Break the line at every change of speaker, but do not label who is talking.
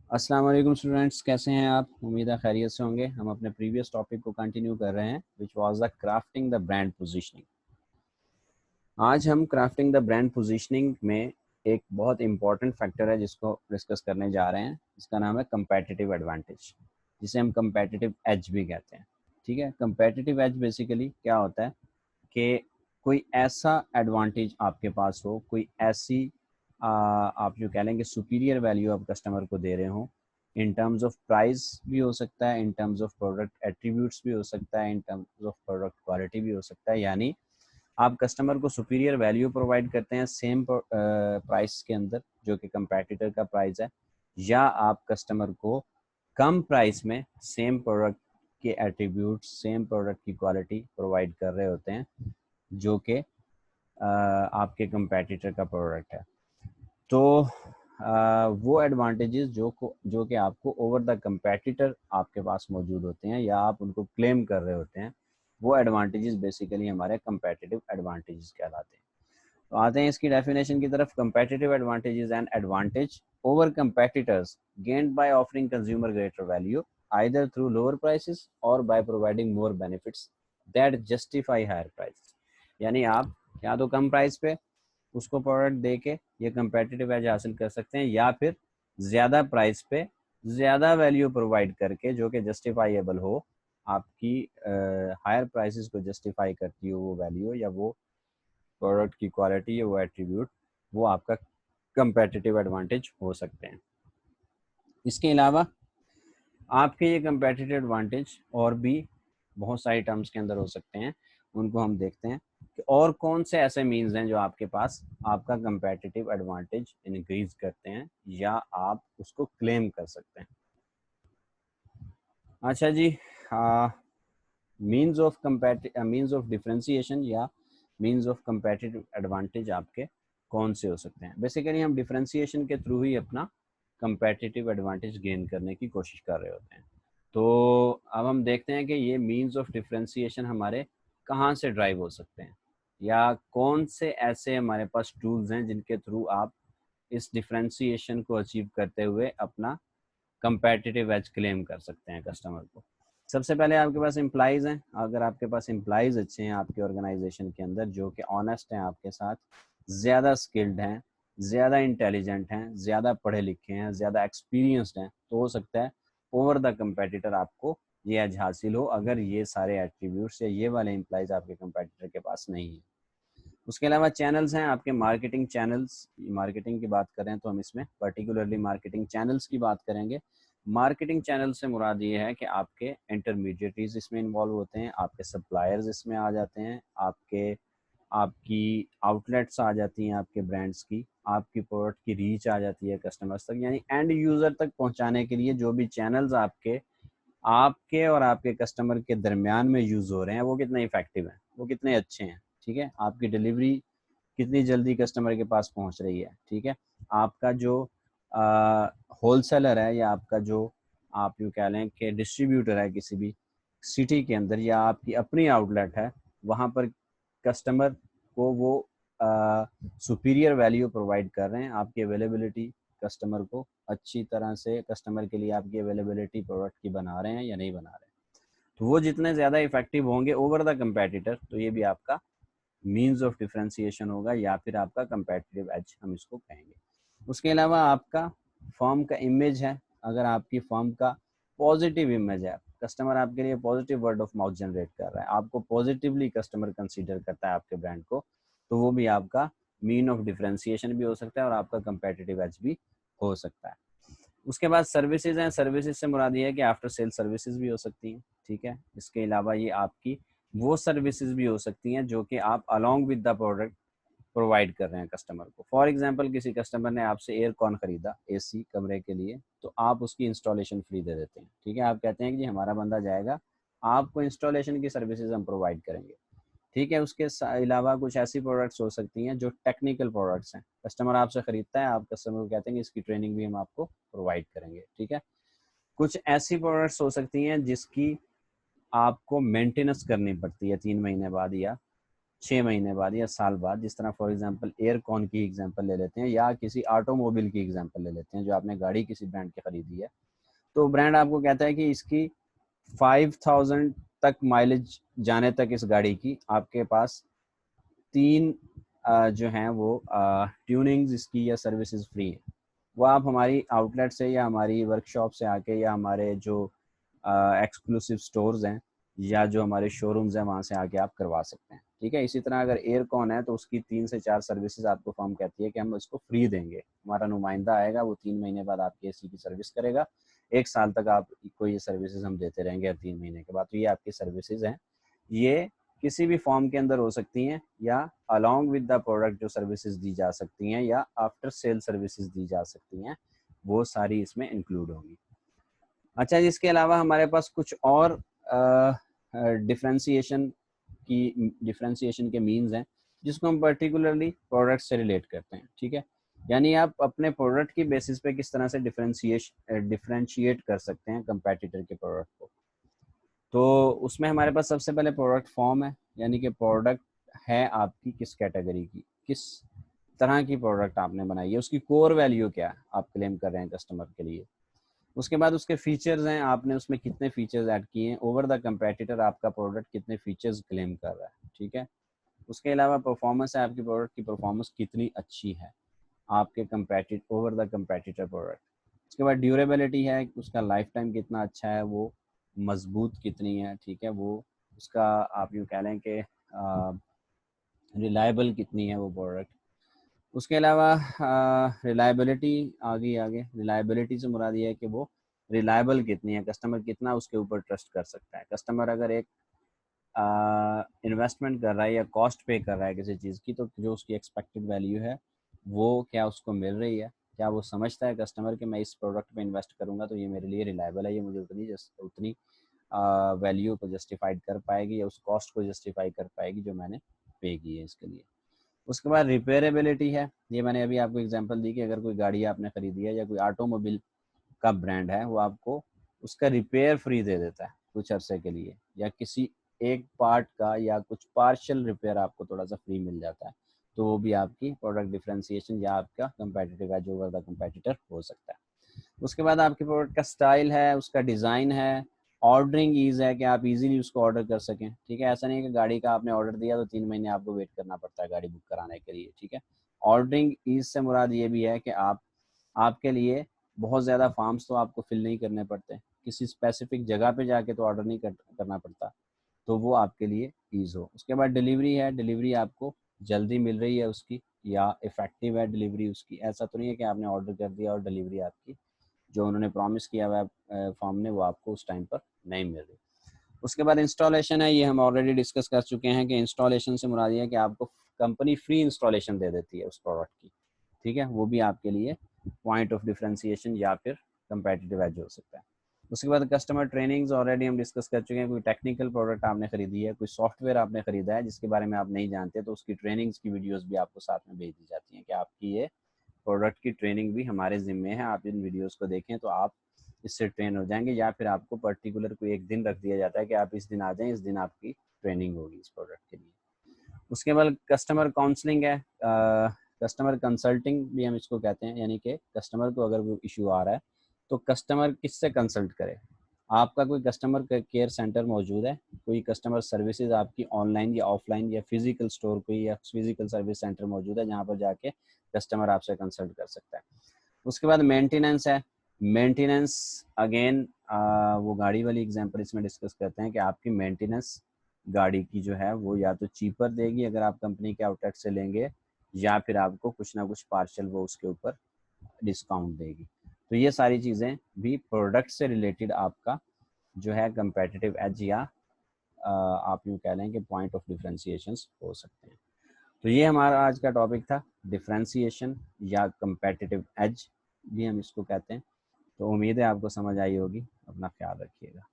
अस्सलाम वालेकुम स्टूडेंट्स, कैसे हैं आप? उम्मीद है खैरियत से होंगे। हम अपने प्रीवियस टॉपिक को कंटिन्यू कर रहे हैं which was the crafting the brand positioning. आज हम क्राफ्टिंग द ब्रांड पोजीशनिंग में एक बहुत इंपॉर्टेंट फैक्टर है जिसको डिस्कस करने जा रहे हैं। इसका नाम है कंपेटिटिव एडवांटेज, जिसे हम कंपेटिटिव एज भी कहते हैं। ठीक है, कंपेटिटिव एज बेसिकली क्या होता है कि कोई ऐसा एडवांटेज आपके पास हो, कोई ऐसी आप जो कह लेंगे सुपीरियर वैल्यू आप कस्टमर को दे रहे हो। इन टर्म्स ऑफ प्राइस भी हो सकता है, in terms of product attributes भी हो सकता है, in terms of product quality भी हो सकता है। यानी आप कस्टमर को सुपीरियर वैल्यू प्रोवाइड करते हैं सेम प्राइस के अंदर जो कि कंपैटिटर का प्राइस है, या आप कस्टमर को कम प्राइस में सेम प्रोडक्ट के एट्रीब्यूट्स, सेम प्रोडक्ट की क्वालिटी प्रोवाइड कर रहे होते हैं जो कि आपके कंपैटिटर का प्रोडक्ट है। तो वो एडवांटेजेस जो कि आपको ओवर द कंपैटिटर आपके पास मौजूद होते हैं या आप उनको क्लेम कर रहे होते हैं, वो एडवांटेजेस बेसिकली हमारे कंपैटिटिव एडवांटेजेस कहलाते हैं। तो आते हैं इसकी डेफिनेशन की तरफ। Competitive advantage is an advantage over competitors gained by offering consumer greater value either through lower prices और by providing more benefits that justify higher price. यानी आप या तो कम प्राइस पे उसको प्रोडक्ट दे के ये कंपेटिटिव एज हासिल कर सकते हैं, या फिर ज़्यादा प्राइस पे ज़्यादा वैल्यू प्रोवाइड करके जो कि जस्टिफाइएबल हो, आपकी हायर प्राइसेस को जस्टिफाई करती हो वो वैल्यू या वो प्रोडक्ट की क्वालिटी या वो एट्रीब्यूट, वो आपका कंपेटिटिव एडवांटेज हो सकते हैं। इसके अलावा आपके ये कंपेटिटिव एडवांटेज और भी बहुत सारी टर्म्स के अंदर हो सकते हैं, उनको हम देखते हैं कि और कौन से ऐसे मीन्स हैं जो आपके पास आपका कंपेटिटिव एडवांटेज इंक्रीज करते हैं या आप उसको क्लेम कर सकते हैं। अच्छा जी, मीन्स ऑफ डिफरेंशिएशन या मीन्स ऑफ कंपेटिटिव एडवांटेज आपके कौन से हो सकते हैं? बेसिकली हम डिफरेंशिएशन के थ्रू ही अपना कंपेटिटिव एडवांटेज गेन करने की कोशिश कर रहे होते हैं। तो अब हम देखते हैं कि ये मीन्स ऑफ डिफरेंशिएशन हमारे कहाँ से ड्राइव हो सकते हैं, या कौन से ऐसे हमारे पास टूल्स हैं जिनके थ्रू आप इस डिफरेंशिएशन को अचीव करते हुए अपना कंपेटिटिव एज क्लेम कर सकते हैं कस्टमर को। सबसे पहले आपके पास एम्प्लॉइज़ हैं। अगर आपके पास एम्प्लॉइज़ अच्छे हैं आपके ऑर्गेनाइजेशन के अंदर, जो कि ऑनेस्ट हैं आपके साथ, ज़्यादा स्किल्ड हैं, ज़्यादा इंटेलिजेंट हैं, ज़्यादा पढ़े लिखे हैं, ज़्यादा एक्सपीरियंस्ड हैं, तो हो सकता है ओवर द कंपेटिटर आपको ये एज हासिल हो, अगर ये सारे एट्रीब्यूट्स या ये वाले एम्प्लॉइज़ आपके कंपेटिटर के पास नहीं है। उसके अलावा चैनल्स हैं आपके, मार्केटिंग चैनल्स। मार्केटिंग की बात करें तो हम इसमें पर्टिकुलरली मार्केटिंग चैनल्स की बात करेंगे। मार्केटिंग चैनल से मुराद ये है कि आपके इंटरमीडिएटरीज इसमें इन्वॉल्व होते हैं, आपके सप्लायर्स इसमें आ जाते हैं, आपकी आउटलेट्स आ जाती हैं, आपके ब्रांड्स की, आपकी प्रोडक्ट की रीच आ जाती है कस्टमर्स तक। यानी एंड यूज़र तक पहुंचाने के लिए जो भी चैनल्स आपके आपके और आपके कस्टमर के दरमियान में यूज़ हो रहे हैं, वो कितने इफेक्टिव हैं, वो कितने अच्छे हैं। ठीक है, आपकी डिलीवरी कितनी जल्दी कस्टमर के पास पहुंच रही है। ठीक है, आपका जो होलसेलर है या आपका जो आप यूँ कह लें कि डिस्ट्रीब्यूटर है किसी भी सिटी के अंदर, या आपकी अपनी आउटलेट है, वहाँ पर कस्टमर को वो सुपीरियर वैल्यू प्रोवाइड कर रहे हैं। आपकी अवेलेबिलिटी कस्टमर को अच्छी तरह से, कस्टमर के लिए आपकी अवेलेबिलिटी प्रोडक्ट की बना रहे हैं या नहीं बना रहे हैं। तो वो जितने ज़्यादा इफेक्टिव होंगे ओवर द कंपेटिटर, तो ये भी आपका मीन्स ऑफ डिफरेंशिएशन होगा या फिर आपका कंपेटिटिव एज हम इसको कहेंगे। उसके अलावा आपका फर्म का इमेज है। अगर आपकी फर्म का पॉजिटिव इमेज है, कस्टमर आपके लिए positive word of mouth generate कर रहा है, आपको पॉजिटिवली कस्टमर कंसीडर करता है आपके ब्रांड को, तो वो भी आपका मीन ऑफ डिफरेंशिएशन भी हो सकता है और आपका कंपेटिटिव एज भी हो सकता है। उसके बाद सर्विसेज हैं। सर्विसेज से मुराद ये है कि आफ्टर सेल सर्विसेज भी हो सकती हैं। ठीक है, इसके अलावा ये आपकी वो सर्विसेज भी हो सकती हैं जो कि आप along with the product provide कर रहे हैं कस्टमर को। फॉर एग्जांपल, किसी कस्टमर ने आपसे एयर कॉन खरीदा एसी कमरे के लिए, तो आप उसकी इंस्टॉलेशन फ्री दे देते हैं। ठीक है, आप कहते हैं कि जी हमारा बंदा जाएगा, आपको इंस्टॉलेशन की सर्विसेज हम प्रोवाइड करेंगे। ठीक है, उसके अलावा कुछ ऐसी प्रोडक्ट्स हो सकती हैं जो टेक्निकल प्रोडक्ट्स हैं। कस्टमर आपसे खरीदता है, आप कस्टमर को कहते हैं कि इसकी ट्रेनिंग भी हम आपको प्रोवाइड करेंगे। ठीक है, कुछ ऐसी प्रोडक्ट्स हो सकती हैं जिसकी आपको मेंटेनेंस करनी पड़ती है 3 महीने बाद या 6 महीने बाद या साल बाद, जिस तरह फॉर एग्जांपल एयरकॉन की एग्जांपल ले लेते हैं या किसी ऑटोमोबाइल की एग्जांपल ले लेते हैं, जो आपने गाड़ी किसी ब्रांड की खरीदी है, तो ब्रांड आपको कहता है कि इसकी 5000 तक माइलेज जाने तक इस गाड़ी की आपके पास 3 जो हैं वो ट्यूनिंग्स इसकी या सर्विसेज फ्री है। वो आप हमारी आउटलेट से या हमारी वर्कशॉप से आके या हमारे जो एक्सक्लूसिव स्टोर्स हैं या जो हमारे शोरूम्स हैं वहाँ से आके आप करवा सकते हैं। ठीक है, इसी तरह अगर एयरकॉन है तो उसकी 3 से 4 सर्विसेज आपको फर्म कहती है कि हम इसको फ्री देंगे। हमारा नुमाइंदा आएगा, वो 3 महीने बाद आपकी एसी की सर्विस करेगा, 1 साल तक आपको ये सर्विसेज हम देते रहेंगे, 3 महीने के बाद। तो ये आपकी सर्विसेज हैं, ये किसी भी फॉर्म के अंदर हो सकती हैं या अलॉन्ग विद द प्रोडक्ट जो सर्विसेज दी जा सकती हैं या आफ्टर सेल सर्विसेज दी जा सकती हैं, वो सारी इसमें इंक्लूड होंगी। अच्छा, इसके अलावा हमारे पास कुछ और डिफ्रेंशिएशन के मीन्स हैं जिसको हम पर्टिकुलरली प्रोडक्ट से रिलेट करते हैं। ठीक है, यानी आप अपने प्रोडक्ट की बेसिस पे किस तरह से डिफ्रेंशिएट कर सकते हैं कंपेटिटर के प्रोडक्ट को। तो उसमें हमारे पास सबसे पहले प्रोडक्ट फॉर्म है, यानी कि प्रोडक्ट है आपकी किस कैटेगरी की, किस तरह की प्रोडक्ट आपने बनाई है, उसकी कोर वैल्यू क्या आप क्लेम कर रहे हैं कस्टमर के लिए। उसके बाद उसके फीचर्स हैं, आपने उसमें कितने फीचर्स ऐड किए हैं, ओवर द कंपेटिटर आपका प्रोडक्ट कितने फीचर्स क्लेम कर रहा है। ठीक है, उसके अलावा परफॉर्मेंस है, आपकी प्रोडक्ट की परफॉर्मेंस कितनी अच्छी है आपके competitor over the competitor product. उसके बाद ड्यूरेबिलिटी है, उसका लाइफ टाइम कितना अच्छा है, वो मजबूत कितनी है। ठीक है, वो उसका आप यूँ कह लें कि रिलायबल कितनी है वो प्रोडक्ट। उसके अलावा रिलायबिलिटी आगे रिलायबिलिटी से मुराद ये है कि वो रिलायबल कितनी है, कस्टमर कितना उसके ऊपर ट्रस्ट कर सकता है। कस्टमर अगर एक इन्वेस्टमेंट कर रहा है या कॉस्ट पे कर रहा है किसी चीज़ की, तो जो उसकी एक्सपेक्टेड वैल्यू है वो क्या उसको मिल रही है, क्या वो समझता है कस्टमर कि मैं इस प्रोडक्ट पे इन्वेस्ट करूँगा तो ये मेरे लिए रिलायबल है, ये मुझे उतनी वैल्यू को जस्टिफाइड कर पाएगी या उस कॉस्ट को जस्टिफाई कर पाएगी जो मैंने पे की है इसके लिए। उसके बाद रिपेयरेबिलिटी है, ये मैंने अभी आपको एग्जांपल दी कि अगर कोई गाड़ी आपने खरीदी है या कोई ऑटोमोबाइल का ब्रांड है, वो आपको उसका रिपेयर फ्री दे देता है कुछ अरसे के लिए, या किसी एक पार्ट का या कुछ पार्शियल रिपेयर आपको थोड़ा सा फ्री मिल जाता है, तो वो भी आपकी प्रोडक्ट डिफरेंशिएशन या आपका competitive edge over the competitor हो सकता है। उसके बाद आपके प्रोडक्ट का स्टाइल है, उसका डिज़ाइन है, ऑर्डरिंग ईज़ है कि आप इजीली उसको ऑर्डर कर सकें। ठीक है, ऐसा नहीं है कि गाड़ी का आपने ऑर्डर दिया तो 3 महीने आपको वेट करना पड़ता है गाड़ी बुक कराने के लिए। ठीक है, ऑर्डरिंग ईज़ से मुराद ये भी है कि आपके लिए बहुत ज़्यादा फॉर्म्स तो आपको फिल नहीं करने पड़ते, किसी स्पेसिफिक जगह पे जाके तो ऑर्डर नहीं करना पड़ता, तो वो आपके लिए ईज़ हो। उसके बाद डिलीवरी है, डिलीवरी आपको जल्दी मिल रही है उसकी या इफ़ेक्टिव है डिलीवरी उसकी। ऐसा तो नहीं है कि आपने ऑर्डर कर दिया और डिलीवरी आपकी जो उन्होंने प्रॉमिस किया हुआ है फॉर्म ने वो आपको उस टाइम पर नहीं मिल रही। उसके बाद इंस्टॉलेशन है, ये हम ऑलरेडी डिस्कस कर चुके हैं कि इंस्टॉलेशन से मुराद ये है कि आपको कंपनी फ्री इंस्टॉलेशन दे देती है उस प्रोडक्ट की। ठीक है, वो भी आपके लिए पॉइंट ऑफ डिफरेंशिएशन या फिर कंपेटिटिव एज हो सकता है। उसके बाद कस्टमर ट्रेनिंग्स ऑलरेडी हम डिस्कस कर चुके हैं। कोई टेक्निकल प्रोडक्ट आपने खरीदी है, कोई सॉफ्टवेयर आपने खरीदा है जिसके बारे में आप नहीं जानते, तो उसकी ट्रेनिंग्स की वीडियोस भी आपको साथ में भेज दी जाती हैं कि आपकी ये प्रोडक्ट की ट्रेनिंग भी हमारे ज़िम्मे है, आप इन वीडियोस को देखें तो आप इससे ट्रेन हो जाएंगे, या फिर आपको पर्टिकुलर कोई एक दिन रख दिया जाता है कि आप इस दिन आ जाएं, इस दिन आपकी ट्रेनिंग होगी इस प्रोडक्ट के लिए। उसके बाद कस्टमर काउंसलिंग है, कस्टमर कंसल्टिंग भी हम इसको कहते हैं, यानी कि कस्टमर को अगर कोई इशू आ रहा है तो कस्टमर किससे कंसल्ट करे। आपका कोई कस्टमर केयर सेंटर मौजूद है, कोई कस्टमर सर्विसेज आपकी ऑनलाइन या ऑफलाइन या फिजिकल स्टोर कोई या फिजिकल सर्विस सेंटर मौजूद है जहाँ पर जाके कस्टमर आपसे कंसल्ट कर सकता है। उसके बाद मेंटेनेंस है, मेंटेनेंस अगेन वो गाड़ी वाली एग्जांपल इसमें डिस्कस करते हैं कि आपकी मेंटेनेंस गाड़ी की जो है वो या तो चीपर देगी अगर आप कंपनी के आउटलेट से लेंगे, या फिर आपको कुछ ना कुछ पार्शियल वो उसके ऊपर डिस्काउंट देगी। तो ये सारी चीज़ें भी प्रोडक्ट से रिलेटेड आपका जो है कंपेटिटिव एज या आप यूँ कह लें कि पॉइंट ऑफ डिफरेंशिएशंस हो सकते हैं। तो ये हमारा आज का टॉपिक था, डिफरेंशिएशन या कंपेटिटिव एज भी हम इसको कहते हैं। तो उम्मीद है आपको समझ आई होगी। अपना ख्याल रखिएगा।